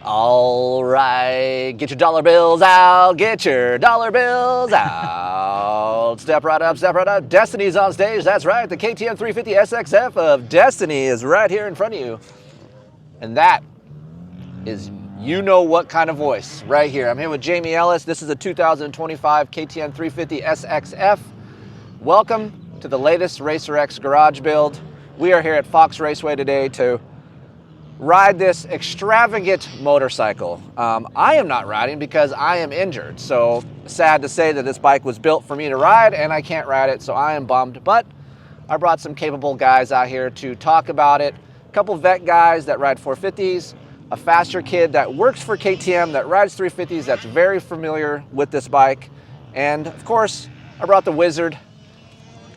All right, get your dollar bills out, get your dollar bills out. Step right up, step right up. Destiny's on stage, that's right. The KTM 350 SXF of Destiny is right here in front of you. And that is you know what kind of voice right here. I'm here with Jamie Ellis. This is a 2025 KTM 350 SXF. Welcome to the latest Racer X garage build. We are here at Fox Raceway today to ride this extravagant motorcycle. I am not riding because I am injured. So sad to say that this bike was built for me to ride and I can't ride it, so I am bummed. But I brought some capable guys out here to talk about it. A couple vet guys that ride 450s, a faster kid that works for KTM that rides 350s that's very familiar with this bike. And of course, I brought the wizard,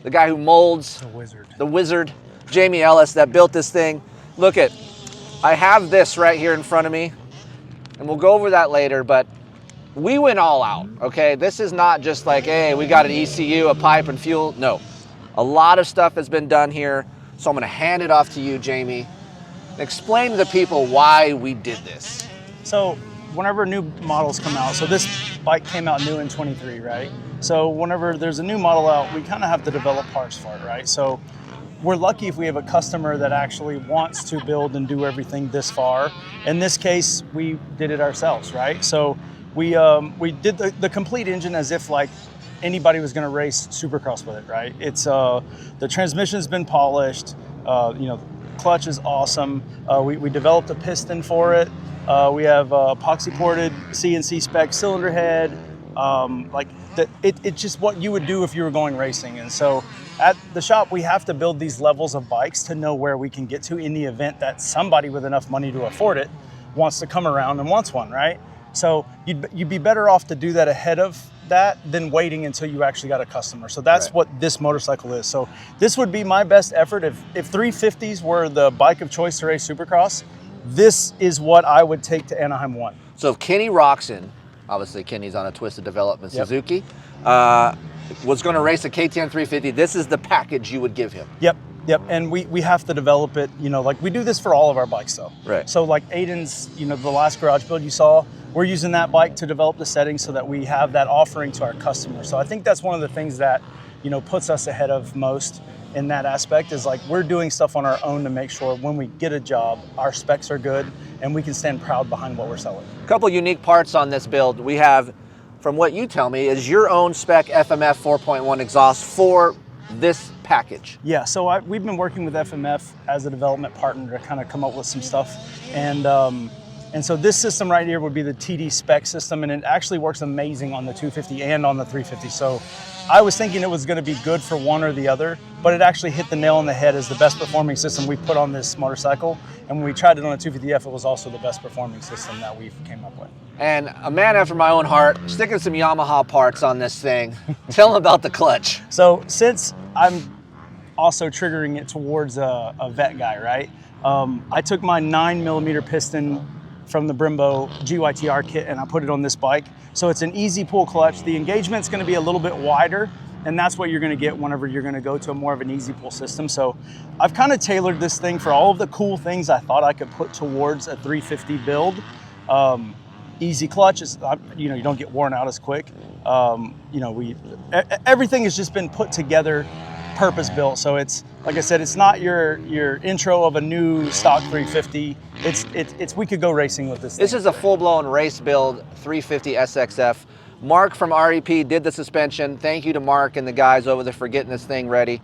the guy who molds, the wizard, Jamie Ellis, that built this thing. Look at, I have this right here in front of me, and we'll go over that later, but we went all out, okay? This is not just like, hey, we got an ECU, a pipe, and fuel. No, a lot of stuff has been done here, so I'm gonna hand it off to you, Jamie. Explain to the people why we did this. So whenever new models come out, so this bike came out new in 23, right? So whenever there's a new model out, we kind of have to develop parts for it, right? So we're lucky if we have a customer that actually wants to build and do everything this far. In this case, we did it ourselves, right? So we did the complete engine as if like anybody was gonna race Supercross with it, right? It's the transmission's been polished, clutch is awesome. We developed a piston for it. We have epoxy ported CNC spec cylinder head. It's just what you would do if you were going racing. And so at the shop, we have to build these levels of bikes to know where we can get to in the event that somebody with enough money to afford it wants to come around and wants one, right? So you'd be better off to do that ahead of that than waiting until you actually got a customer. So that's what this motorcycle is. So this would be my best effort. If 350s were the bike of choice to race Supercross, this is what I would take to Anaheim 1. So if Ken Roczen, obviously Kenny's on a Twisted Development Suzuki, was going to race a KTM 350, this is the package you would give him. Yep. And we have to develop it, like we do this for all of our bikes though. Right. So like Aiden's, the last garage build you saw, we're using that bike to develop the settings so that we have that offering to our customers. So I think that's one of the things that, puts us ahead of most in that aspect is like we're doing stuff on our own to make sure when we get a job, our specs are good and we can stand proud behind what we're selling. A couple unique parts on this build. We have, from what you tell me, is your own spec FMF 4.1 exhaust for this package. Yeah, so we've been working with FMF as a development partner to kind of come up with some stuff. And so this system right here would be the TD spec system, and it actually works amazing on the 250 and on the 350. So I was thinking it was going to be good for one or the other, but it actually hit the nail on the head as the best performing system we put on this motorcycle. And when we tried it on the 250F, it was also the best performing system that we've came up with. And a man after my own heart, sticking some Yamaha parts on this thing. Tell him about the clutch. So since I'm also triggering it towards a vet guy, right? I took my 9mm piston from the Brembo GYTR kit and I put it on this bike. So it's an easy pull clutch. The engagement's gonna be a little bit wider, and that's what you're gonna get whenever you're gonna go to a more of an easy pull system. So I've kind of tailored this thing for all of the cool things I thought I could put towards a 350 build. Easy clutch is, you don't get worn out as quick. Everything has just been put together, purpose built. So it's, like I said, it's not your intro of a new stock 350. It's we could go racing with this thing. This is a full-blown race build 350 SXF. Mark from REP did the suspension. Thank you to Mark and the guys over there for getting this thing ready.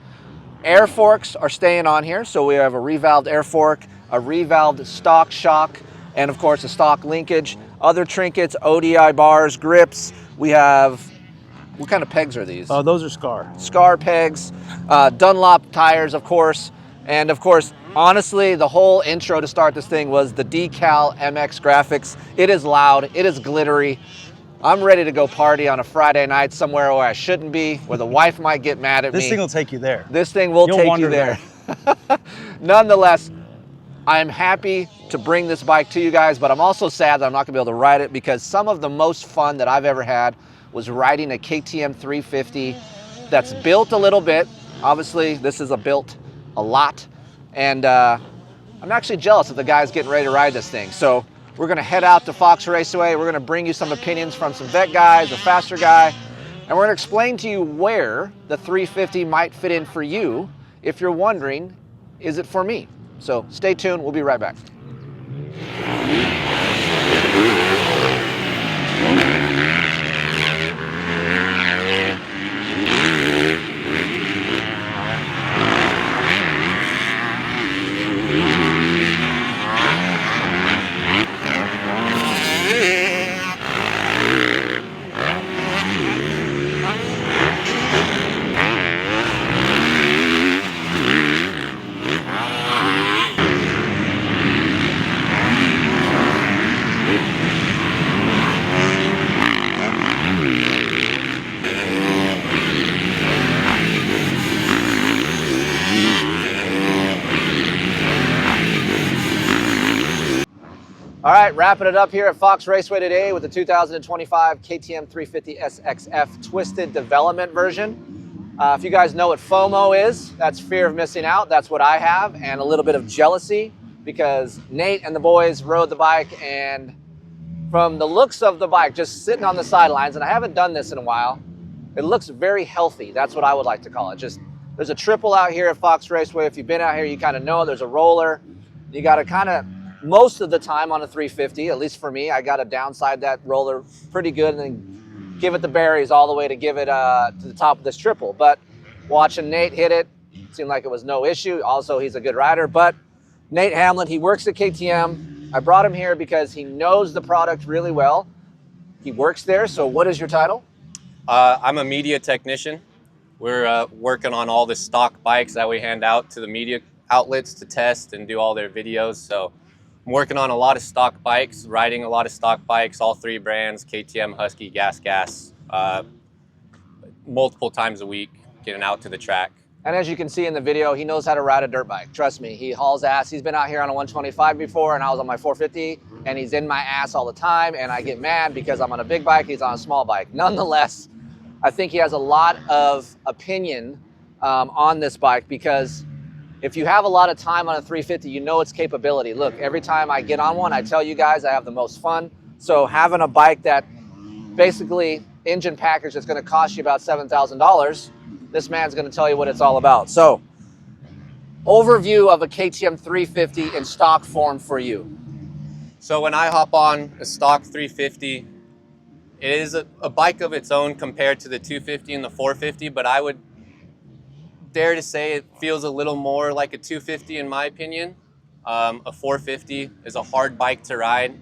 Air forks are staying on here. So we have a revalved air fork, a revalved stock shock, and of course a stock linkage. Other trinkets, ODI bars, grips. We have, what kind of pegs are these? Those are Scar. Scar pegs, Dunlop tires, of course. And of course, honestly, the whole intro to start this thing was the decal MX graphics. It is loud, it is glittery. I'm ready to go party on a Friday night somewhere where I shouldn't be, where the wife might get mad at me. This thing will take you there. This thing will take you there. Nonetheless, I'm happy to bring this bike to you guys, but I'm also sad that I'm not gonna be able to ride it because some of the most fun that I've ever had was riding a KTM 350 that's built a little bit. Obviously, this is built a lot. And I'm actually jealous of the guys getting ready to ride this thing. So We're going to head out to Fox Raceway. We're going to bring you some opinions from some vet guys, a faster guy, and we're going to explain to you where the 350 might fit in for you if you're wondering, is it for me? So stay tuned. We'll be right back. All right, wrapping it up here at Fox Raceway today with the 2025 KTM 350 SXF Twisted Development version. If you guys know what FOMO is, that's fear of missing out. That's what I have, and a little bit of jealousy because Nate and the boys rode the bike, and from the looks of the bike, just sitting on the sidelines, and I haven't done this in a while, it looks very healthy. That's what I would like to call it. Just there's a triple out here at Fox Raceway. If you've been out here, you kind of know there's a roller. You got to kind of, most of the time on a 350, at least for me, I got to downside that roller pretty good and then give it the berries all the way to give it to the top of this triple. But watching Nate hit it seemed like it was no issue. Also, he's a good rider. But Nate Hamlin, he works at KTM. I brought him here because he knows the product really well. He works there. So what is your title? I'm a media technician. We're working on all the stock bikes that we hand out to the media outlets to test and do all their videos. So I'm working on a lot of stock bikes, riding a lot of stock bikes, all three brands, KTM, Husky, Gas, multiple times a week, getting out to the track. And as you can see in the video, he knows how to ride a dirt bike. Trust me, he hauls ass. He's been out here on a 125 before, and I was on my 450, and he's in my ass all the time, and I get mad because I'm on a big bike, he's on a small bike. Nonetheless, I think he has a lot of opinion on this bike because if you have a lot of time on a 350, you know its capability. Look, every time I get on one, I tell you guys I have the most fun. So having a bike that basically engine package that's going to cost you about $7,000, this man's going to tell you what it's all about. So overview of a KTM 350 in stock form for you. So when I hop on a stock 350, it is a bike of its own compared to the 250 and the 450, but I would dare to say it feels a little more like a 250 in my opinion. A 450 is a hard bike to ride.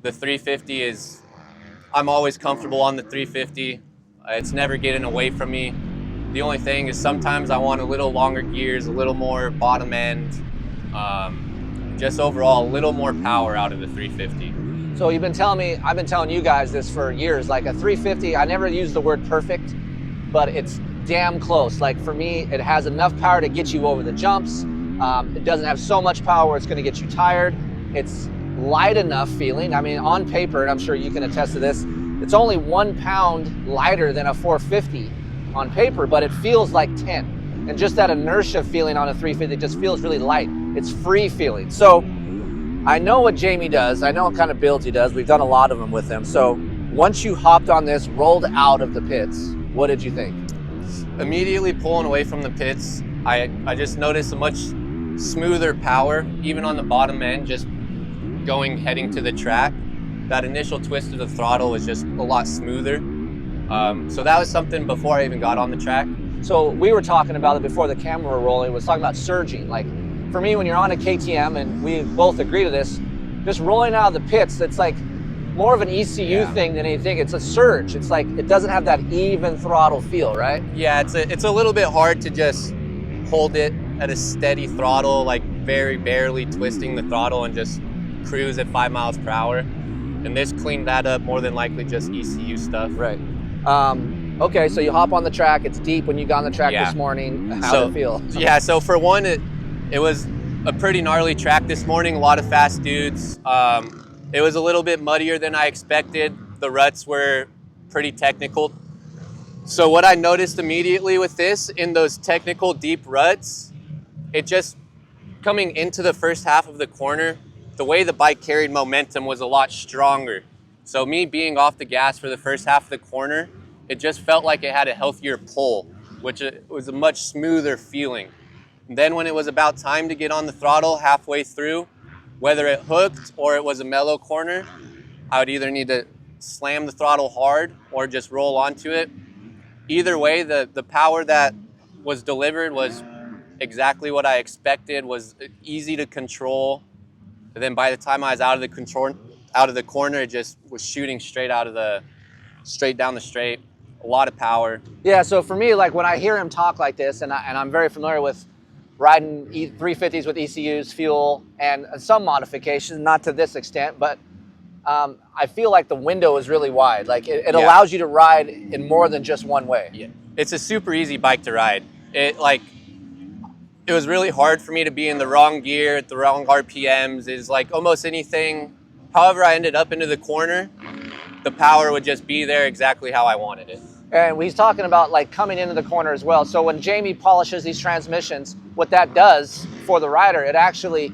The 350 is, I'm always comfortable on the 350. It's never getting away from me. The only thing is sometimes I want a little longer gears, a little more bottom end, just overall a little more power out of the 350. So you've been telling me, I've been telling you guys this for years, like a 350, I never use the word perfect, but it's damn close. Like for me, it has enough power to get you over the jumps. It doesn't have so much power where it's going to get you tired. It's light enough feeling. I mean, on paper, and I'm sure you can attest to this, it's only 1 pound lighter than a 450 on paper, but it feels like 10. And just that inertia feeling on a 350 just feels really light. It's free feeling. So I know what Jamie does. I know what kind of builds he does. We've done a lot of them with him. So once you hopped on this, rolled out of the pits, what did you think? Immediately pulling away from the pits, I just noticed a much smoother power, even on the bottom end, just heading to the track. That initial twist of the throttle was just a lot smoother. So that was something before I even got on the track. So we were talking about it before the camera were rolling. It was talking about surging. Like for me, when you're on a KTM, and we both agree to this, just rolling out of the pits, it's like more of an ECU thing than anything. It's a surge. It's like it doesn't have that even throttle feel, right? Yeah, it's a little bit hard to just hold it at a steady throttle, like very barely twisting the throttle and just cruise at 5 miles per hour. And this cleaned that up, more than likely just ECU stuff. Right. Okay, so you hop on the track. It's deep when you got on the track this morning. How did it feel? Yeah, so for one, it was a pretty gnarly track this morning. A lot of fast dudes. It was a little bit muddier than I expected. The ruts were pretty technical. So what I noticed immediately with this, in those technical deep ruts, it just coming into the first half of the corner, the way the bike carried momentum was a lot stronger. So me being off the gas for the first half of the corner, it just felt like it had a healthier pull, which it was a much smoother feeling. And then when it was about time to get on the throttle halfway through, whether it hooked or it was a mellow corner, I would either need to slam the throttle hard or just roll onto it. Either way, the power that was delivered was exactly what I expected, was easy to control. And then by the time I was out of the corner, it just was shooting straight down the straight. A lot of power. Yeah, so for me, like when I hear him talk like this, and I'm very familiar with riding 350s with ECUs, fuel, and some modifications, not to this extent, but I feel like the window is really wide. Like it allows you to ride in more than just one way. Yeah, it's a super easy bike to ride. It was really hard for me to be in the wrong gear at the wrong RPMs. It's like almost anything, however I ended up into the corner, the power would just be there exactly how I wanted it. And he's talking about like coming into the corner as well. So when Jamie polishes these transmissions, what that does for the rider, it actually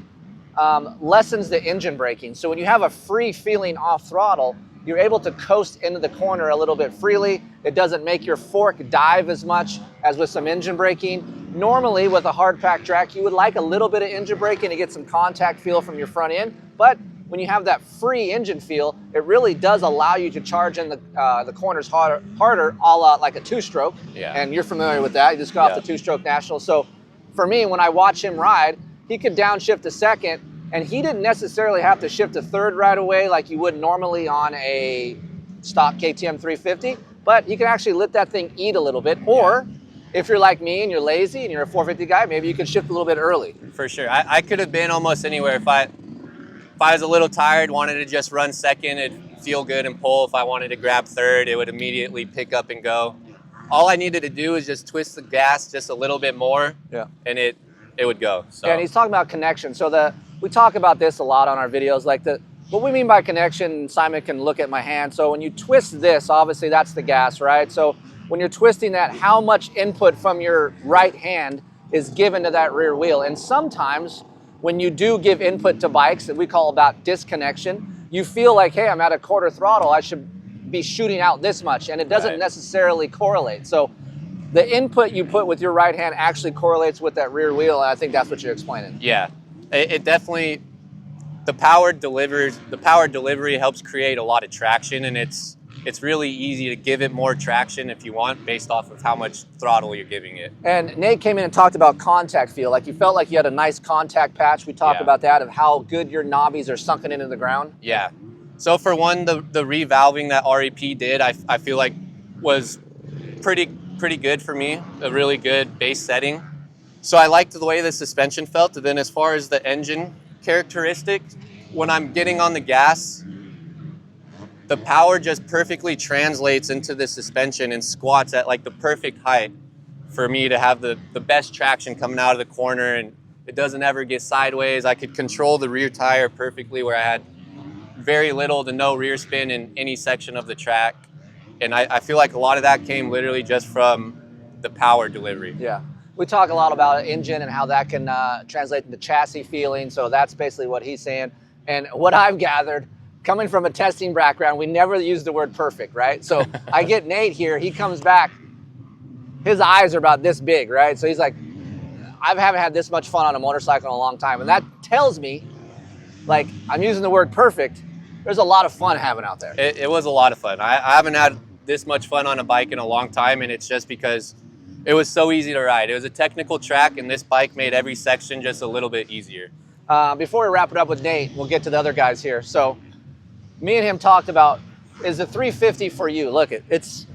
lessens the engine braking. So when you have a free feeling off throttle, you're able to coast into the corner a little bit freely. It doesn't make your fork dive as much as with some engine braking. Normally with a hard pack track, you would like a little bit of engine braking to get some contact feel from your front end. But when you have that free engine feel, it really does allow you to charge in the corners harder, a la like a two-stroke. Yeah. And you're familiar with that. You just got off the two-stroke national. So for me, when I watch him ride, he could downshift a second, and he didn't necessarily have to shift a third right away like you would normally on a stock KTM 350, but he can actually let that thing eat a little bit. Or if you're like me and you're lazy and you're a 450 guy, maybe you can shift a little bit early. For sure. I could have been almost anywhere. If I was a little tired, wanted to just run second, it'd feel good and pull. If I wanted to grab third, it would immediately pick up and go. All I needed to do is just twist the gas just a little bit more, and it would go. So. Yeah, and he's talking about connection. So we talk about this a lot on our videos, like what we mean by connection. Simon can look at my hand. So when you twist this, obviously that's the gas, right? So when you're twisting that, how much input from your right hand is given to that rear wheel? And sometimes when you do give input to bikes that we call about disconnection, you feel like, hey, I'm at a quarter throttle, I should be shooting out this much, and it doesn't necessarily correlate. So the input you put with your right hand actually correlates with that rear wheel, and I think that's what you're explaining. Yeah, it definitely, the power delivery helps create a lot of traction, and it's really easy to give it more traction if you want, based off of how much throttle you're giving it. And Nate came in and talked about contact feel. Like you felt like you had a nice contact patch. We talked about that, of how good your knobbies are sunken into the ground. Yeah. So for one, the revalving that REP did, I feel like was pretty good for me, a really good base setting. So I liked the way the suspension felt. And then as far as the engine characteristics, when I'm getting on the gas, the power just perfectly translates into the suspension and squats at like the perfect height for me to have the best traction coming out of the corner, and it doesn't ever get sideways. I could control the rear tire perfectly where I had very little to no rear spin in any section of the track. And I feel like a lot of that came literally just from the power delivery. Yeah. We talk a lot about engine and how that can translate into chassis feeling. So that's basically what he's saying. And what I've gathered, coming from a testing background, we never use the word perfect, right? So I get Nate here, he comes back, his eyes are about this big, right? So he's like, I haven't had this much fun on a motorcycle in a long time. And that tells me, like, I'm using the word perfect, there's a lot of fun having out there. It was a lot of fun. I haven't had this much fun on a bike in a long time, and it's just because it was so easy to ride. It was a technical track, and this bike made every section just a little bit easier. Before we wrap it up with Nate, we'll get to the other guys here. So me and him talked about, is the 350 for you? Look, it's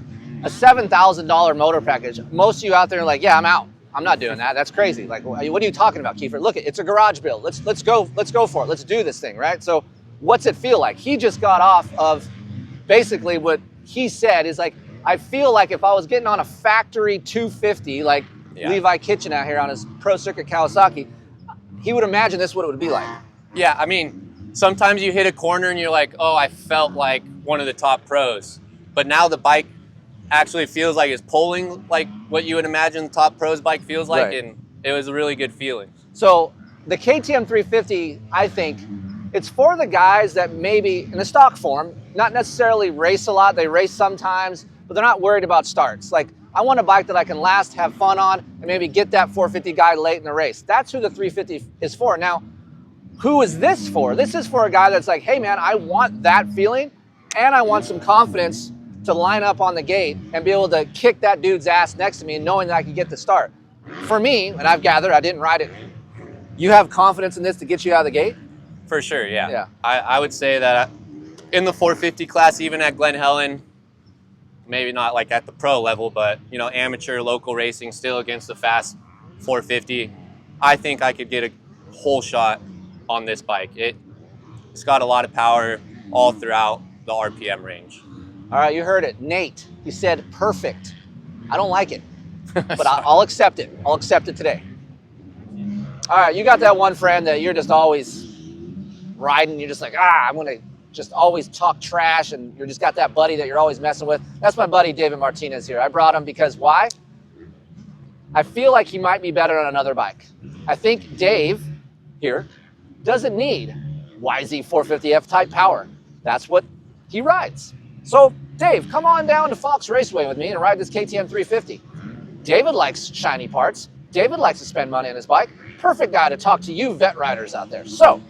a $7,000 motor package. Most of you out there are like, yeah, I'm out. I'm not doing that. That's crazy. Like, what are you talking about, Keefer? Look, it's a garage build. Let's go for it. Let's do this thing, right? So what's it feel like? He just got off of basically what he said is like, I feel like if I was getting on a factory 250, like Levi Kitchen out here on his Pro Circuit Kawasaki, he would imagine this is what it would be like. Yeah, I mean, sometimes you hit a corner and you're like, oh, I felt like one of the top pros. But now the bike actually feels like it's pulling like what you would imagine the top pros bike feels like, and it was a really good feeling. So the KTM 350, I think, It's for the guys that maybe in the stock form, not necessarily race a lot. They race sometimes, but they're not worried about starts. Like, I want a bike that I can last, have fun on, and maybe get that 450 guy late in the race. That's who the 350 is for. Now, who is this for? This is for a guy that's like, hey man, I want that feeling, and I want some confidence to line up on the gate and be able to kick that dude's ass next to me, knowing that I can get the start. For me, and I've gathered, I didn't ride it, you have confidence in this to get you out of the gate? For sure, yeah. Yeah. I would say that in the 450 class, even at Glen Helen, maybe not like at the pro level, but you know, amateur local racing still against the fast 450, I think I could get a whole shot on this bike. It's got a lot of power all throughout the RPM range. All right, you heard it. Nate, he said perfect. I don't like it, but I'll accept it. I'll accept it today. All right, you got that one friend that you're just always riding. You're just like, I'm going to just always talk trash, and you're just got that buddy that you're always messing with. That's my buddy, David Martinez here. I brought him because why? I feel like he might be better on another bike. I think Dave here doesn't need YZ450F type power. That's what he rides. So Dave, come on down to Fox Raceway with me and ride this KTM 350. David likes shiny parts. David likes to spend money on his bike. Perfect guy to talk to you vet riders out there. So,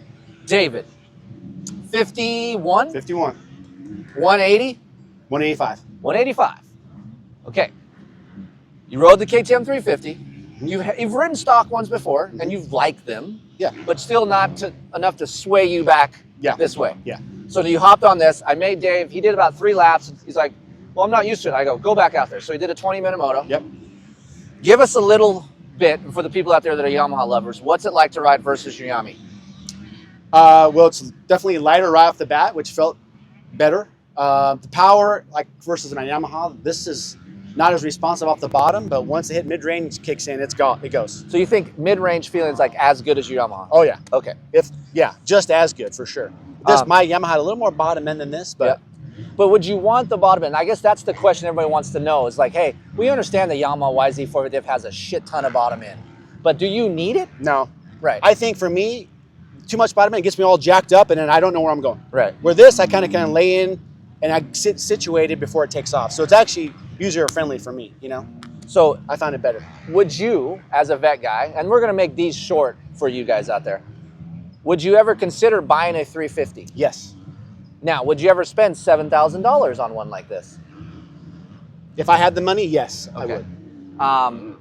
David, 51? 51. 180? 185. 185. Okay. You rode the KTM 350. You've ridden stock ones before, and you've liked them. Yeah. But still not enough to sway you back this way. Yeah. So you hopped on this. I made Dave, he did about 3 laps. He's like, well, I'm not used to it. I go back out there. So he did a 20-minute moto. Yep. Give us a little bit, for the people out there that are Yamaha lovers, what's it like to ride versus your Yami? Well, it's definitely lighter right off the bat, which felt better. The power, like versus my Yamaha, this is not as responsive off the bottom, but once it hit mid-range kicks in, it goes. So you think mid-range feeling's like as good as your Yamaha? Oh yeah. Okay. Just as good for sure. My Yamaha had a little more bottom end than this, but. Yeah. But would you want the bottom end? I guess that's the question everybody wants to know. Is like, hey, we understand the Yamaha YZ450 has a shit ton of bottom end, but do you need it? No. Right. I think for me, too much bottom end gets me all jacked up, and then I don't know where I'm going. Right. Where this, I kind of lay in, and I sit situated before it takes off. So it's actually user-friendly for me, you know? So I found it better. would you, as a vet guy, and we're going to make these short for you guys out there, would you ever consider buying a 350? Yes. Now, would you ever spend $7,000 on one like this? If I had the money, yes, Okay. I would.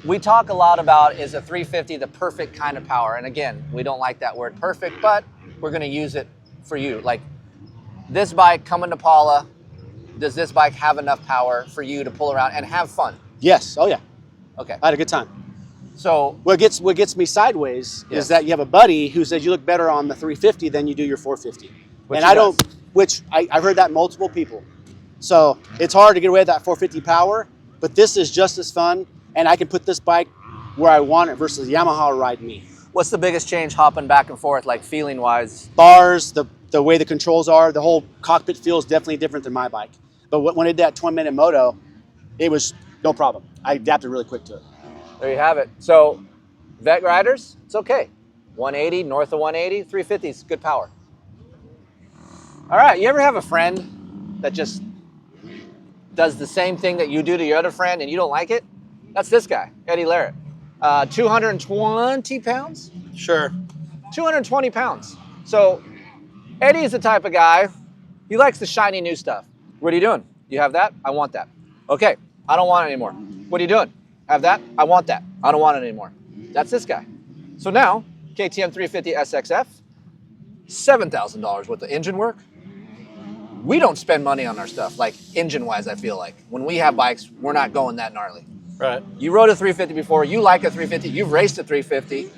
We talk a lot about, is a 350 the perfect kind of power? And again, we don't like that word perfect, but we're going to use it for you. Like, this bike coming to Paula, does this bike have enough power for you to pull around and have fun? Yes. Oh, yeah. Okay. I had a good time. So What gets me sideways Yes. is that you have a buddy who says you look better on the 350 than you do your 450. Which and he I don't, does. which I've heard that multiple people. So it's hard to get away with that 450 power, but this is just as fun, and I can put this bike where I want it versus Yamaha ride me. what's the biggest change hopping back and forth, like feeling-wise? Bars, the way the controls are, the whole cockpit feels definitely different than my bike. But when I did that 20-minute moto, it was no problem. I adapted really quick to it. There you have it. So, vet riders, it's okay. 180, north of 180, 350 is good power. All right, you ever have a friend that just does the same thing that you do to your other friend and you don't like it? That's this guy, Eddie Larrett. 220 pounds? Sure. 220 pounds. So Eddie is the type of guy, he likes the shiny new stuff. What are you doing? You have that? I want that. Okay, I don't want it anymore. What are you doing? Have that? I want that. I don't want it anymore. That's this guy. So now, KTM 350 SXF, $7,000 worth of engine work. We don't spend money on our stuff, like engine-wise, I feel like. When we have bikes, we're not going that gnarly. Right. You rode a 350 before, you like a 350, you've raced a 350.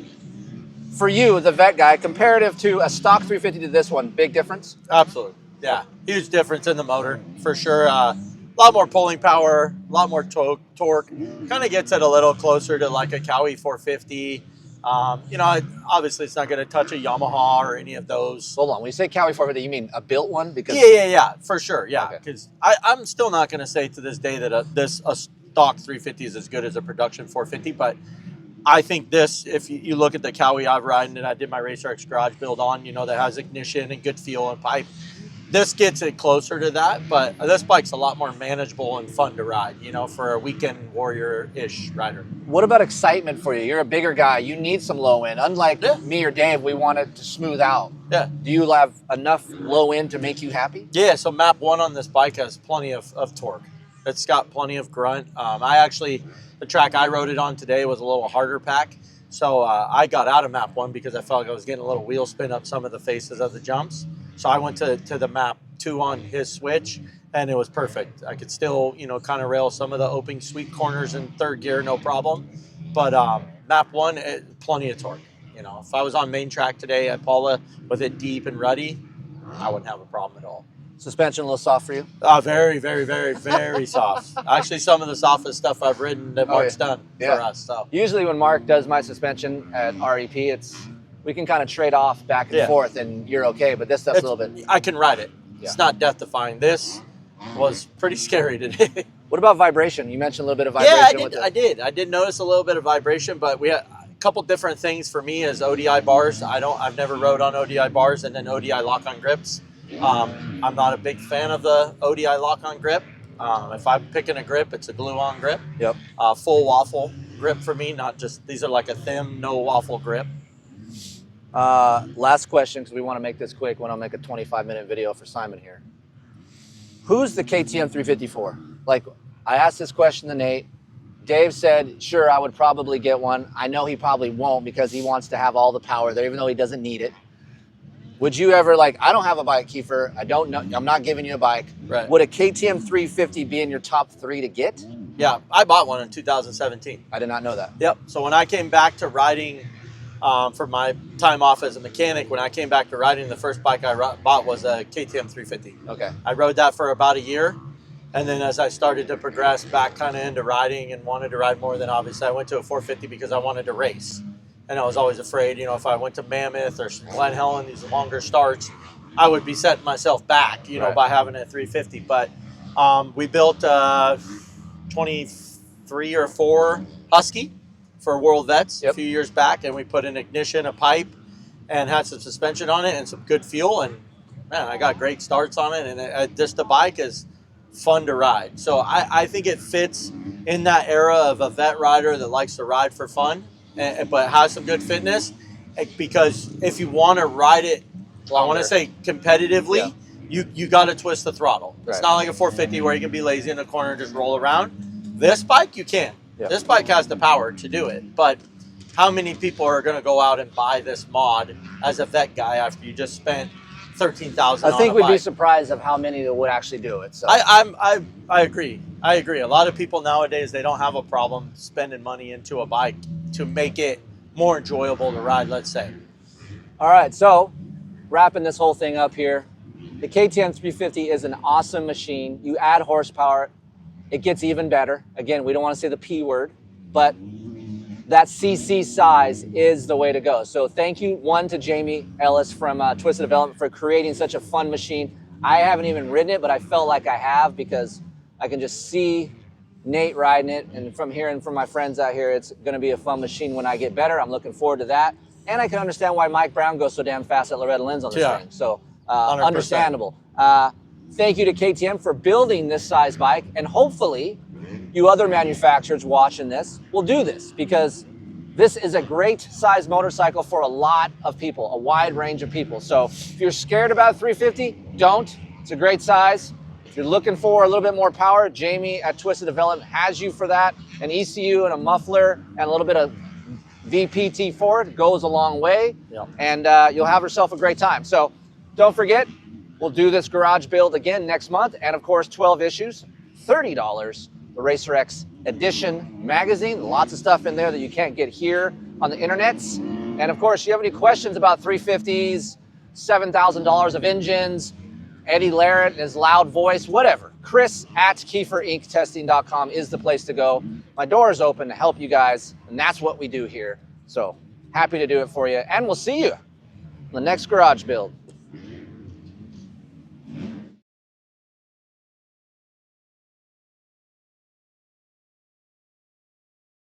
For you, the vet guy, comparative to a stock 350 to this one, big difference? Absolutely. Yeah. Huge difference in the motor for sure. A lot more pulling power, a lot more torque. Kind of gets it a little closer to like a Cowie 450. Obviously it's not going to touch a Yamaha or any of those. Hold on, when you say Cowie 450, you mean a built one? Because Yeah, for sure. Yeah, Okay. because I'm still not going to say to this day that a stock 350 is as good as a production 450, but I think this, if you look at the Cowie I've ridden and I did my Racer X garage build on, you know, that has ignition and good feel and pipe, this gets it closer to that, but this bike's a lot more manageable and fun to ride, you know, for a weekend warrior-ish rider. What about excitement for you? You're a bigger guy. You need some low end. Unlike me or Dave, we want it to smooth out. Yeah. Do you have enough low end to make you happy? Yeah, so map 1 on this bike has plenty of torque. It's got plenty of grunt. The track I rode it on today was a little harder pack. So I got out of map 1 because I felt like I was getting a little wheel spin up some of the faces of the jumps. So I went to the map 2 on his switch, and it was perfect. I could still, you know, kind of rail some of the open sweep corners in 3rd gear, no problem. But map 1, plenty of torque. You know, if I was on main track today at Paula with it deep and ruddy, I wouldn't have a problem at all. Suspension a little soft for you? Very, very, very, very soft. Actually, some of the softest stuff I've ridden that Mark's done for us. So usually when Mark does my suspension at REP, we can kind of trade off back and forth, and you're okay. But this stuff's a little bit. I can ride it. Yeah. It's not death defying. This was pretty scary today. What about vibration? You mentioned a little bit of vibration. Yeah, I did notice a little bit of vibration, but we had a couple different things for me as ODI bars. I've never rode on ODI bars and then ODI lock-on grips. I'm not a big fan of the ODI lock-on grip. If I'm picking a grip, it's a glue-on grip. Yep. Full waffle grip for me, not just, these are like a thin, no waffle grip. Last question, because we want to make this quick. When I'll make a 25-minute video for Simon here. Who's the KTM 350 for? Like, I asked this question to Nate. Dave said, sure, I would probably get one. I know he probably won't because he wants to have all the power there, even though he doesn't need it. Would you ever, like, I don't have a bike, Keefer. I don't know. I'm not giving you a bike. Right. Would a KTM 350 be in your top 3 to get? Yeah, I bought one in 2017. I did not know that. Yep. So when I came back to riding for my time off as a mechanic, when I came back to riding, the first bike I bought was a KTM 350. Okay. I rode that for about a year. And then as I started to progress back kind of into riding and wanted to ride more, then obviously I went to a 450 because I wanted to race. And I was always afraid, you know, if I went to Mammoth or Glen Helen, these longer starts, I would be setting myself back, you know, by having a 350. But we built a 23 or 4 Husky for World Vets a few years back, and we put an ignition, a pipe, and had some suspension on it and some good fuel. And man, I got great starts on it, and just the bike is fun to ride. So I think it fits in that era of a vet rider that likes to ride for fun, but has some good fitness. Because if you want to ride it, I want to say competitively, you got to twist the throttle. It's not like a 450 where you can be lazy in the corner and just roll around. This bike, you can. This bike has the power to do it. But how many people are going to go out and buy this mod as a vet guy after you just spent $13,000 I think we'd be surprised of how many that would actually do it. So I agree. I agree. A lot of people nowadays, they don't have a problem spending money into a bike to make it more enjoyable to ride, let's say. All right, so wrapping this whole thing up here, the KTM 350 is an awesome machine. You add horsepower, it gets even better. Again, we don't want to say the P word, but that CC size is the way to go. So thank you, one, to Jamie Ellis from Twisted Development for creating such a fun machine. I haven't even ridden it, but I felt like I have because I can just see Nate riding it. And from hearing from my friends out here, it's going to be a fun machine when I get better. I'm looking forward to that. And I can understand why Mike Brown goes so damn fast at Loretta Lynn's on this thing. So 100%. Understandable. Thank you to KTM for building this size bike, and hopefully you other manufacturers watching this will do this, because this is a great size motorcycle for a lot of people, a wide range of people. So if you're scared about 350, don't. It's a great size. If you're looking for a little bit more power, Jamie at Twisted Development has you for that. An ECU and a muffler and a little bit of VPT for it goes a long way, and you'll have yourself a great time. So don't forget, we'll do this garage build again next month, and of course 12 issues, $30. The Racer X Edition magazine, lots of stuff in there that you can't get here on the internets. And of course, you have any questions about 350s, $7,000 of engines, Eddie Larrett and his loud voice, whatever. Kris at KeeferInkTesting.com is the place to go. My door is open to help you guys, and that's what we do here. So happy to do it for you, and we'll see you on the next garage build.